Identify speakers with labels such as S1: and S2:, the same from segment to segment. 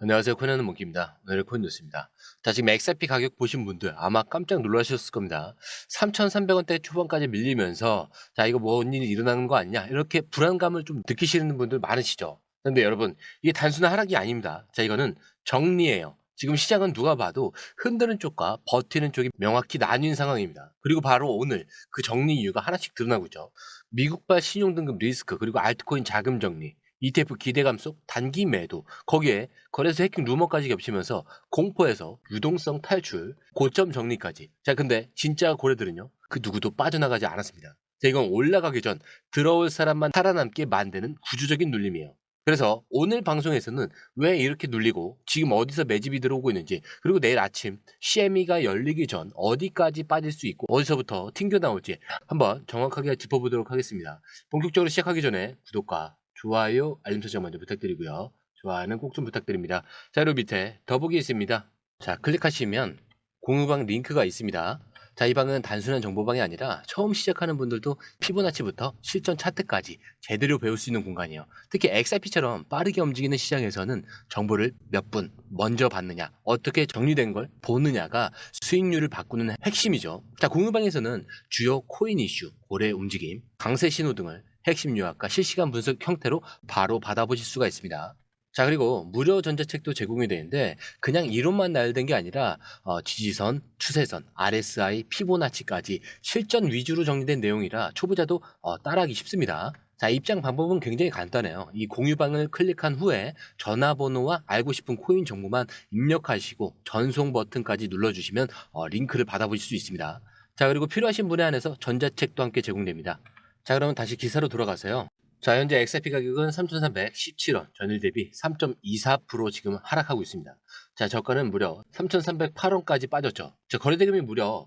S1: 안녕하세요. 코인하는 몽키입니다. 오늘의 코인 뉴스입니다. 자, 지금 XRP 가격 보신 분들 아마 깜짝 놀라셨을 겁니다. 3,300원대 초반까지 밀리면서 자, 이거 뭔 일이 일어나는 거 아니냐? 이렇게 불안감을 좀 느끼시는 분들 많으시죠? 근데 여러분, 이게 단순한 하락이 아닙니다. 자, 이거는 정리예요. 지금 시장은 누가 봐도 흔드는 쪽과 버티는 쪽이 명확히 나뉜 상황입니다. 그리고 바로 오늘 그 정리 이유가 하나씩 드러나고 있죠. 미국발 신용등급 리스크, 그리고 알트코인 자금 정리, ETF 기대감 속 단기 매도, 거기에 거래소 해킹 루머까지 겹치면서 공포에서 유동성 탈출, 고점 정리까지. 자, 근데 진짜 고래들은요, 그 누구도 빠져나가지 않았습니다. 자, 이건 올라가기 전 들어올 사람만 살아남게 만드는 구조적인 눌림이에요. 그래서 오늘 방송에서는 왜 이렇게 눌리고 지금 어디서 매집이 들어오고 있는지, 그리고 내일 아침 CME가 열리기 전 어디까지 빠질 수 있고 어디서부터 튕겨 나올지 한번 정확하게 짚어보도록 하겠습니다. 본격적으로 시작하기 전에 구독과 좋아요, 알림 설정 먼저 부탁드리고요. 좋아요는 꼭 좀 부탁드립니다. 자, 그리고 밑에 더보기 있습니다. 자, 클릭하시면 공유방 링크가 있습니다. 자, 이 방은 단순한 정보방이 아니라 처음 시작하는 분들도 피보나치부터 실전 차트까지 제대로 배울 수 있는 공간이에요. 특히 XRP처럼 빠르게 움직이는 시장에서는 정보를 몇 분 먼저 받느냐, 어떻게 정리된 걸 보느냐가 수익률을 바꾸는 핵심이죠. 자, 공유방에서는 주요 코인 이슈, 고래 움직임, 강세 신호 등을 핵심 요약과 실시간 분석 형태로 바로 받아보실 수가 있습니다. 자, 그리고 무료 전자책도 제공이 되는데 그냥 이론만 나열된 게 아니라 지지선, 추세선, RSI, 피보나치까지 실전 위주로 정리된 내용이라 초보자도 따라하기 쉽습니다. 자, 입장 방법은 굉장히 간단해요. 이 공유방을 클릭한 후에 전화번호와 알고 싶은 코인 정보만 입력하시고 전송 버튼까지 눌러주시면 링크를 받아보실 수 있습니다. 자, 그리고 필요하신 분에 한해서 전자책도 함께 제공됩니다. 자, 그러면 다시 기사로 돌아가세요. 자, 현재 XRP 가격은 3,317원, 전일 대비 3.24% 지금 하락하고 있습니다. 자, 저가는 무려 3,308원까지 빠졌죠. 자, 거래대금이 무려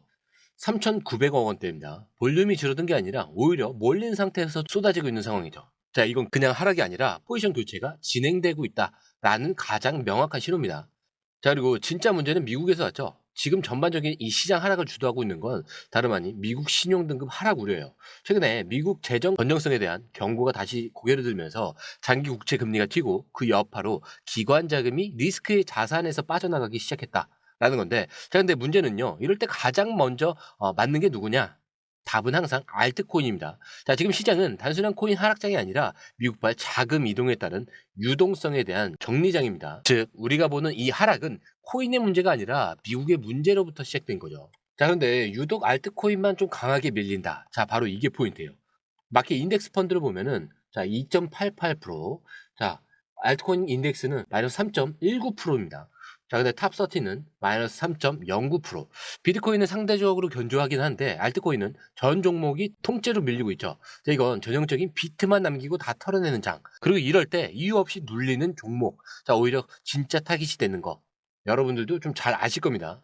S1: 3,900억 원대입니다. 볼륨이 줄어든 게 아니라 오히려 몰린 상태에서 쏟아지고 있는 상황이죠. 자, 이건 그냥 하락이 아니라 포지션 교체가 진행되고 있다라는 가장 명확한 신호입니다. 자, 그리고 진짜 문제는 미국에서 왔죠. 지금 전반적인 이 시장 하락을 주도하고 있는 건 다름 아닌 미국 신용등급 하락 우려예요. 최근에 미국 재정 건전성에 대한 경고가 다시 고개를 들면서 장기 국채 금리가 튀고 그 여파로 기관 자금이 리스크의 자산에서 빠져나가기 시작했다라는 건데, 자, 근데 문제는요, 이럴 때 가장 먼저 맞는 게 누구냐? 답은 항상 알트코인입니다. 자, 지금 시장은 단순한 코인 하락장이 아니라 미국발 자금 이동에 따른 유동성에 대한 정리장입니다. 즉, 우리가 보는 이 하락은 코인의 문제가 아니라 미국의 문제로부터 시작된 거죠. 자, 그런데 유독 알트코인만 좀 강하게 밀린다. 자, 바로 이게 포인트예요. 마켓 인덱스 펀드를 보면은 자, 2.88%. 자, 알트코인 인덱스는 마이너스 3.19%입니다. 자, 근데 탑 30는 마이너스 3.09%. 비트코인은 상대적으로 견조하긴 한데 알트코인은 전 종목이 통째로 밀리고 있죠. 자, 이건 전형적인 비트만 남기고 다 털어내는 장. 그리고 이럴 때 이유 없이 눌리는 종목. 자, 오히려 진짜 타깃이 되는 거. 여러분들도 좀 잘 아실 겁니다.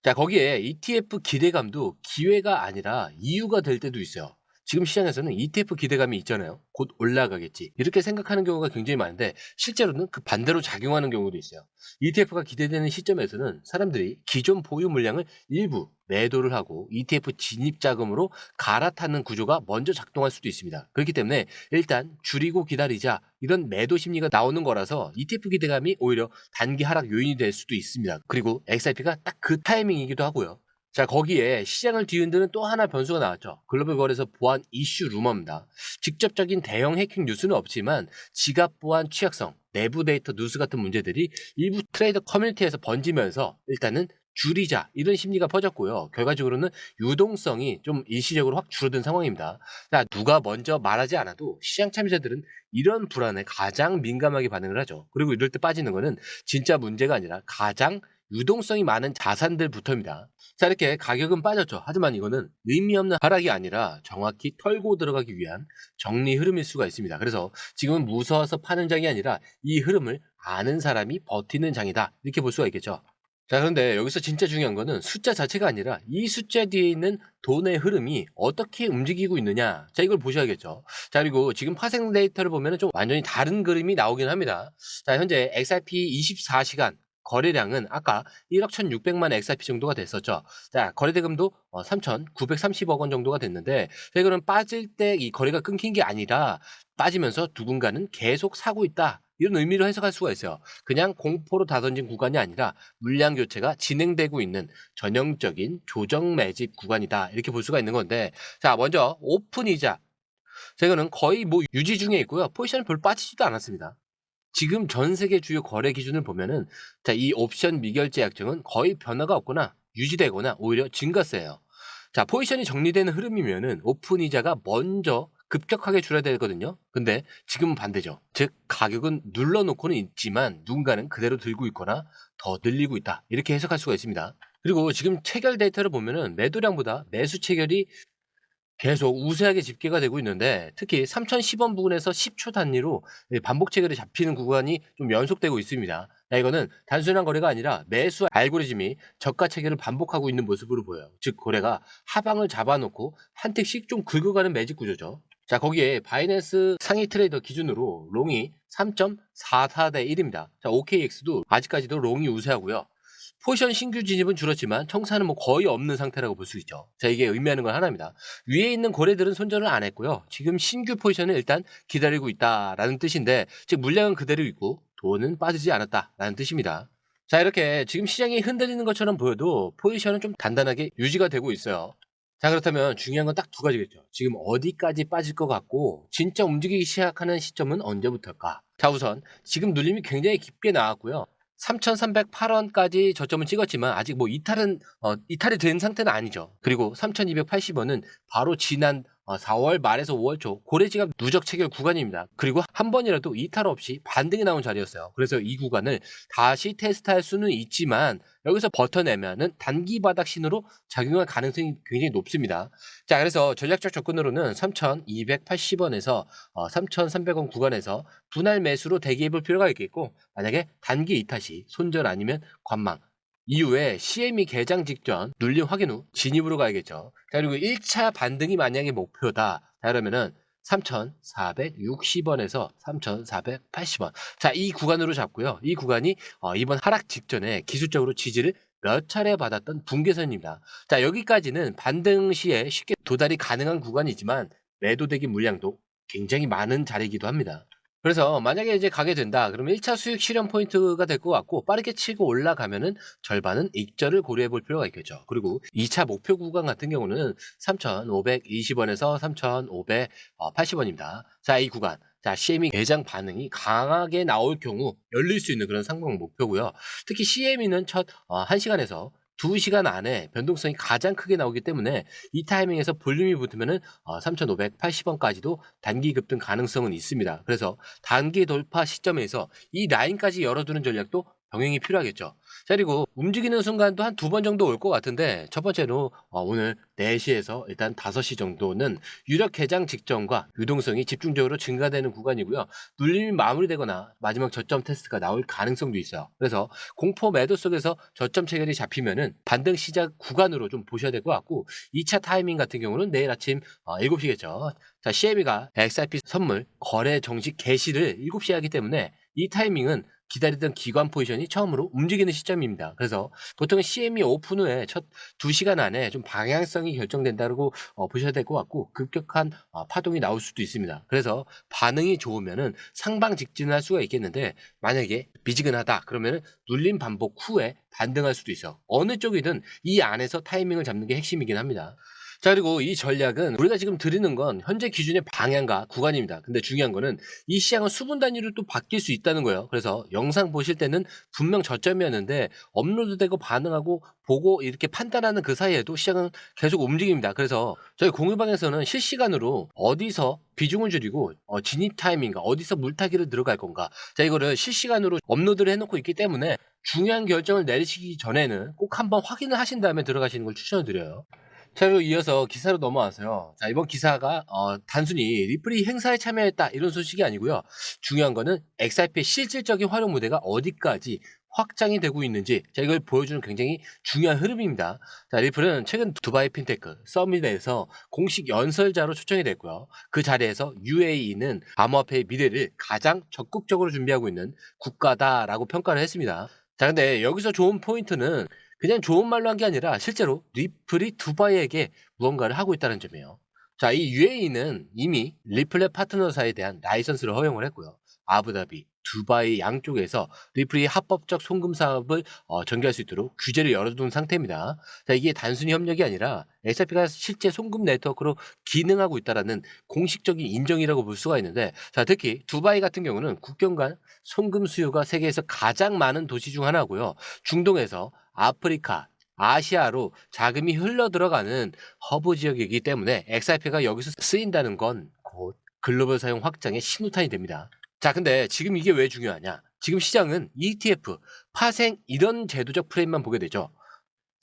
S1: 자, 거기에 ETF 기대감도 기회가 아니라 이유가 될 때도 있어요. 지금 시장에서는 ETF 기대감이 있잖아요. 곧 올라가겠지. 이렇게 생각하는 경우가 굉장히 많은데 실제로는 그 반대로 작용하는 경우도 있어요. ETF가 기대되는 시점에서는 사람들이 기존 보유 물량을 일부 매도를 하고 ETF 진입 자금으로 갈아타는 구조가 먼저 작동할 수도 있습니다. 그렇기 때문에 일단 줄이고 기다리자, 이런 매도 심리가 나오는 거라서 ETF 기대감이 오히려 단기 하락 요인이 될 수도 있습니다. 그리고 XRP가 딱 그 타이밍이기도 하고요. 자, 거기에 시장을 뒤흔드는 또 하나 변수가 나왔죠. 글로벌 거래소 보안 이슈 루머입니다. 직접적인 대형 해킹 뉴스는 없지만 지갑 보안 취약성, 내부 데이터 누수 같은 문제들이 일부 트레이더 커뮤니티에서 번지면서 일단은 줄이자, 이런 심리가 퍼졌고요. 결과적으로는 유동성이 좀 일시적으로 확 줄어든 상황입니다. 자, 누가 먼저 말하지 않아도 시장 참여자들은 이런 불안에 가장 민감하게 반응을 하죠. 그리고 이럴 때 빠지는 거는 진짜 문제가 아니라 가장 유동성이 많은 자산들부터입니다. 자, 이렇게 가격은 빠졌죠. 하지만 이거는 의미 없는 하락이 아니라 정확히 털고 들어가기 위한 정리 흐름일 수가 있습니다. 그래서 지금은 무서워서 파는 장이 아니라 이 흐름을 아는 사람이 버티는 장이다, 이렇게 볼 수가 있겠죠. 자, 그런데 여기서 진짜 중요한 거는 숫자 자체가 아니라 이 숫자 뒤에 있는 돈의 흐름이 어떻게 움직이고 있느냐. 자, 이걸 보셔야겠죠. 자, 그리고 지금 파생 데이터를 보면 좀 완전히 다른 그림이 나오긴 합니다. 자, 현재 XRP 24시간 거래량은 아까 1억 1,600만 XRP 정도가 됐었죠. 자, 거래대금도 3,930억 원 정도가 됐는데, 이거는 빠질 때 이 거래가 끊긴 게 아니라 빠지면서 누군가는 계속 사고 있다, 이런 의미로 해석할 수가 있어요. 그냥 공포로 다던진 구간이 아니라 물량 교체가 진행되고 있는 전형적인 조정 매집 구간이다. 이렇게 볼 수가 있는 건데, 자, 먼저 오픈 이자. 자, 이거는 거의 뭐 유지 중에 있고요. 포지션이 별로 빠지지도 않았습니다. 지금 전 세계 주요 거래 기준을 보면은, 자, 이 옵션 미결제 약정은 거의 변화가 없거나 유지되거나 오히려 증가세예요. 자, 포지션이 정리되는 흐름이면은 오픈 이자가 먼저 급격하게 줄어들거든요. 근데 지금은 반대죠. 즉 가격은 눌러놓고는 있지만 누군가는 그대로 들고 있거나 더 늘리고 있다. 이렇게 해석할 수가 있습니다. 그리고 지금 체결 데이터를 보면은 매도량보다 매수 체결이 계속 우세하게 집계가 되고 있는데, 특히 3,010원 부근에서 10초 단위로 반복 체결이 잡히는 구간이 좀 연속되고 있습니다. 자, 이거는 단순한 거래가 아니라 매수 알고리즘이 저가 체결을 반복하고 있는 모습으로 보여요. 즉 거래가 하방을 잡아놓고 한 틱씩 좀 긁어가는 매직 구조죠. 자, 거기에 바이낸스 상위 트레이더 기준으로 롱이 3.44대 1입니다. 자, OKX도 아직까지도 롱이 우세하고요. 포지션 신규 진입은 줄었지만 청산은 뭐 거의 없는 상태라고 볼 수 있죠. 자, 이게 의미하는 건 하나입니다. 위에 있는 거래들은 손절을 안 했고요. 지금 신규 포지션을 일단 기다리고 있다라는 뜻인데, 즉 물량은 그대로 있고 돈은 빠지지 않았다라는 뜻입니다. 자, 이렇게 지금 시장이 흔들리는 것처럼 보여도 포지션은 좀 단단하게 유지가 되고 있어요. 자, 그렇다면 중요한 건 딱 두 가지겠죠. 지금 어디까지 빠질 것 같고 진짜 움직이기 시작하는 시점은 언제부터일까? 자, 우선 지금 눌림이 굉장히 깊게 나왔고요. 3,308원까지 저점을 찍었지만 아직 뭐 이탈이 된 상태는 아니죠. 그리고 3,280원은 바로 지난 4월 말에서 5월 초 고래지갑 누적 체결 구간입니다. 그리고 한 번이라도 이탈 없이 반등이 나온 자리였어요. 그래서 이 구간을 다시 테스트할 수는 있지만 여기서 버텨내면은 단기 바닥 신호로 작용할 가능성이 굉장히 높습니다. 자, 그래서 전략적 접근으로는 3,280원에서 3,300원 구간에서 분할 매수로 대기해 볼 필요가 있겠고, 만약에 단기 이탈 시 손절 아니면 관망 이후에 CME 개장 직전 눌림 확인 후 진입으로 가야겠죠. 자, 그리고 1차 반등이 만약에 목표다. 자, 그러면은 3,460원에서 3,480원. 자, 이 구간으로 잡고요. 이 구간이 이번 하락 직전에 기술적으로 지지를 몇 차례 받았던 붕괴선입니다. 자, 여기까지는 반등 시에 쉽게 도달이 가능한 구간이지만 매도대기 물량도 굉장히 많은 자리이기도 합니다. 그래서 만약에 이제 가게 된다 그러면 1차 수익 실현 포인트가 될 것 같고, 빠르게 치고 올라가면은 절반은 익절을 고려해 볼 필요가 있겠죠. 그리고 2차 목표 구간 같은 경우는 3,520원에서 3,580원입니다. 자, 이 구간. 자, CME 매장 반응이 강하게 나올 경우 열릴 수 있는 그런 상방 목표고요. 특히 CME는 첫 1시간에서 2시간 안에 변동성이 가장 크게 나오기 때문에 이 타이밍에서 볼륨이 붙으면은 3,580원까지도 단기 급등 가능성은 있습니다. 그래서 단기 돌파 시점에서 이 라인까지 열어두는 전략도 병행이 필요하겠죠. 자, 그리고 움직이는 순간도 한 두 번 정도 올 것 같은데, 첫 번째로 오늘 4시에서 일단 5시 정도는 유력 개장 직전과 유동성이 집중적으로 증가되는 구간이고요. 눌림이 마무리되거나 마지막 저점 테스트가 나올 가능성도 있어요. 그래서 공포 매도 속에서 저점 체결이 잡히면은 반등 시작 구간으로 좀 보셔야 될 것 같고, 2차 타이밍 같은 경우는 내일 아침 7시겠죠. 자, CME가 XRP 선물 거래 정식 개시를 7시에 하기 때문에 이 타이밍은 기다리던 기관 포지션이 처음으로 움직이는 시점입니다. 그래서 보통 CME 오픈 후에 첫 2시간 안에 좀 방향성이 결정된다고 보셔야 될 것 같고, 급격한 파동이 나올 수도 있습니다. 그래서 반응이 좋으면은 상방 직진할 수가 있겠는데, 만약에 미지근하다 그러면은 눌림 반복 후에 반등할 수도 있어. 어느 쪽이든 이 안에서 타이밍을 잡는 게 핵심이긴 합니다. 자, 그리고 이 전략은 우리가 지금 드리는 건 현재 기준의 방향과 구간입니다. 근데 중요한 거는 이 시장은 수분 단위로 또 바뀔 수 있다는 거예요. 그래서 영상 보실 때는 분명 저점이었는데 업로드되고 반응하고 보고 이렇게 판단하는 그 사이에도 시장은 계속 움직입니다. 그래서 저희 공유방에서는 실시간으로 어디서 비중을 줄이고 진입 타이밍과 어디서 물타기를 들어갈 건가, 자, 이거를 실시간으로 업로드를 해놓고 있기 때문에 중요한 결정을 내리시기 전에는 꼭 한번 확인을 하신 다음에 들어가시는 걸 추천을 드려요. 자, 그리고 이어서 기사로 넘어와서요. 자, 이번 기사가 단순히 리플이 행사에 참여했다 이런 소식이 아니고요. 중요한 거는 XRP의 실질적인 활용 무대가 어디까지 확장이 되고 있는지, 자, 이걸 보여주는 굉장히 중요한 흐름입니다. 자, 리플은 최근 두바이 핀테크 서밋에서 공식 연설자로 초청이 됐고요. 그 자리에서 UAE는 암호화폐의 미래를 가장 적극적으로 준비하고 있는 국가다라고 평가를 했습니다. 자, 근데 여기서 좋은 포인트는 그냥 좋은 말로 한 게 아니라 실제로 리플이 두바이에게 무언가를 하고 있다는 점이에요. 자, 이 UAE는 이미 리플의 파트너사에 대한 라이선스를 허용을 했고요. 아부다비, 두바이 양쪽에서 리플이 합법적 송금 사업을 전개할 수 있도록 규제를 열어둔 상태입니다. 자, 이게 단순히 협력이 아니라 SIP가 실제 송금 네트워크로 기능하고 있다라는 공식적인 인정이라고 볼 수가 있는데, 자, 특히 두바이 같은 경우는 국경 간 송금 수요가 세계에서 가장 많은 도시 중 하나고요. 중동에서 아프리카, 아시아로 자금이 흘러 들어가는 허브 지역이기 때문에 XRP가 여기서 쓰인다는 건 곧 글로벌 사용 확장의 신호탄이 됩니다. 자, 근데 지금 이게 왜 중요하냐? 지금 시장은 ETF, 파생 이런 제도적 프레임만 보게 되죠.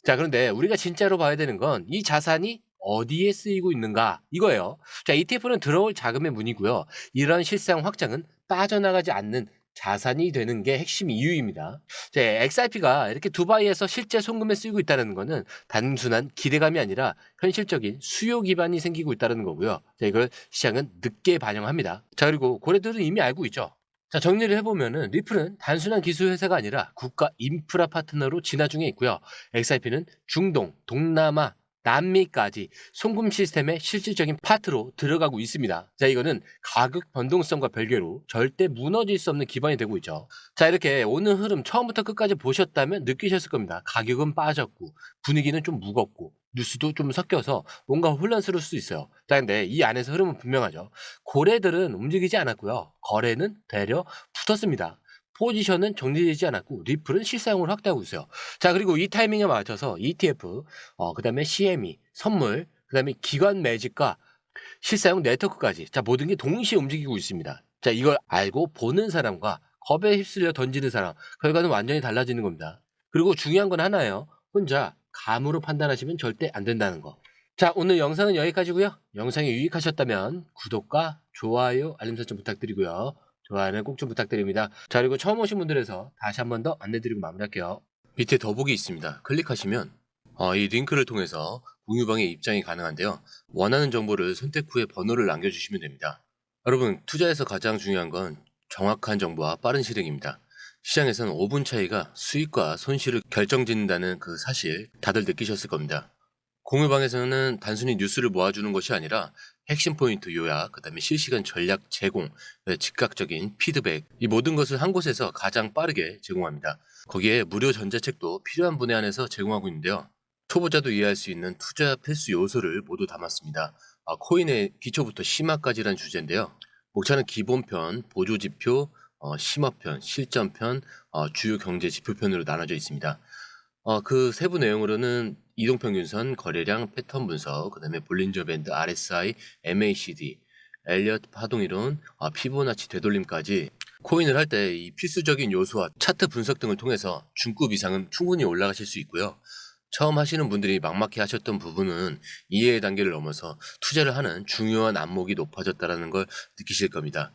S1: 자, 그런데 우리가 진짜로 봐야 되는 건 이 자산이 어디에 쓰이고 있는가 이거예요. 자, ETF는 들어올 자금의 문이고요. 이런 실상 확장은 빠져나가지 않는 자산이 되는 게 핵심 이유입니다. 자, XRP가 이렇게 두바이에서 실제 송금에 쓰이고 있다는 거는 단순한 기대감이 아니라 현실적인 수요 기반이 생기고 있다는 거고요. 자, 이걸 시장은 늦게 반영합니다. 자, 그리고 고래들은 이미 알고 있죠. 자, 정리를 해보면은 리플은 단순한 기술 회사가 아니라 국가 인프라 파트너로 진화 중에 있고요. XRP는 중동, 동남아, 남미까지 송금 시스템의 실질적인 파트로 들어가고 있습니다. 자, 이거는 가격 변동성과 별개로 절대 무너질 수 없는 기반이 되고 있죠. 자, 이렇게 오늘 흐름 처음부터 끝까지 보셨다면 느끼셨을 겁니다. 가격은 빠졌고 분위기는 좀 무겁고 뉴스도 좀 섞여서 뭔가 혼란스러울 수 있어요. 자, 근데 이 안에서 흐름은 분명하죠. 고래들은 움직이지 않았고요. 거래는 되려 붙었습니다. 포지션은 정리되지 않았고 리플은 실사용을 확대하고 있어요. 자, 그리고 이 타이밍에 맞춰서 ETF, 그다음에 CME, 선물, 그다음에 기관 매집과 실사용 네트워크까지, 자, 모든 게 동시에 움직이고 있습니다. 자, 이걸 알고 보는 사람과 겁에 휩쓸려 던지는 사람, 결과는 완전히 달라지는 겁니다. 그리고 중요한 건 하나예요. 혼자 감으로 판단하시면 절대 안 된다는 거. 자, 오늘 영상은 여기까지고요. 영상이 유익하셨다면 구독과 좋아요, 알림 설정 부탁드리고요. 좋아요는 꼭 좀 부탁드립니다. 자, 그리고 처음 오신 분들에서 다시 한 번 더 안내드리고 마무리할게요. 밑에 더보기 있습니다. 클릭하시면 이 링크를 통해서 공유방에 입장이 가능한데요. 원하는 정보를 선택 후에 번호를 남겨주시면 됩니다. 여러분, 투자에서 가장 중요한 건 정확한 정보와 빠른 실행입니다. 시장에서는 5분 차이가 수익과 손실을 결정짓는다는 그 사실 다들 느끼셨을 겁니다. 공유방에서는 단순히 뉴스를 모아주는 것이 아니라 핵심 포인트 요약, 그 다음에 실시간 전략 제공, 즉각적인 피드백, 이 모든 것을 한 곳에서 가장 빠르게 제공합니다. 거기에 무료 전자책도 필요한 분에 한해서 제공하고 있는데요. 초보자도 이해할 수 있는 투자 필수 요소를 모두 담았습니다. 코인의 기초부터 심화까지란 주제인데요. 목차는 기본편, 보조지표, 심화편, 실전편, 주요 경제 지표편으로 나눠져 있습니다. 그 세부 내용으로는 이동평균선, 거래량, 패턴 분석, 그 다음에 볼린저 밴드, RSI, MACD, 엘리어트 파동이론, 피보나치 되돌림까지 코인을 할 때 이 필수적인 요소와 차트 분석 등을 통해서 중급 이상은 충분히 올라가실 수 있고요. 처음 하시는 분들이 막막해 하셨던 부분은 이해의 단계를 넘어서 투자를 하는 중요한 안목이 높아졌다는 걸 느끼실 겁니다.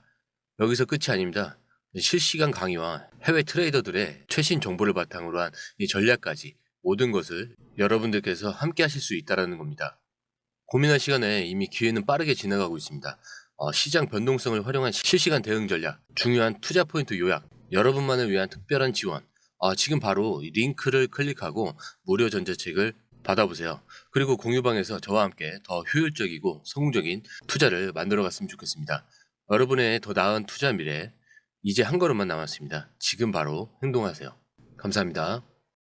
S1: 여기서 끝이 아닙니다. 실시간 강의와 해외 트레이더들의 최신 정보를 바탕으로 한 이 전략까지 모든 것을 여러분들께서 함께 하실 수 있다는 겁니다. 고민할 시간에 이미 기회는 빠르게 지나가고 있습니다. 시장 변동성을 활용한 실시간 대응 전략, 중요한 투자 포인트 요약, 여러분만을 위한 특별한 지원, 지금 바로 이 링크를 클릭하고 무료 전자책을 받아보세요. 그리고 공유방에서 저와 함께 더 효율적이고 성공적인 투자를 만들어 갔으면 좋겠습니다. 여러분의 더 나은 투자 미래, 이제 한 걸음만 남았습니다. 지금 바로 행동하세요. 감사합니다.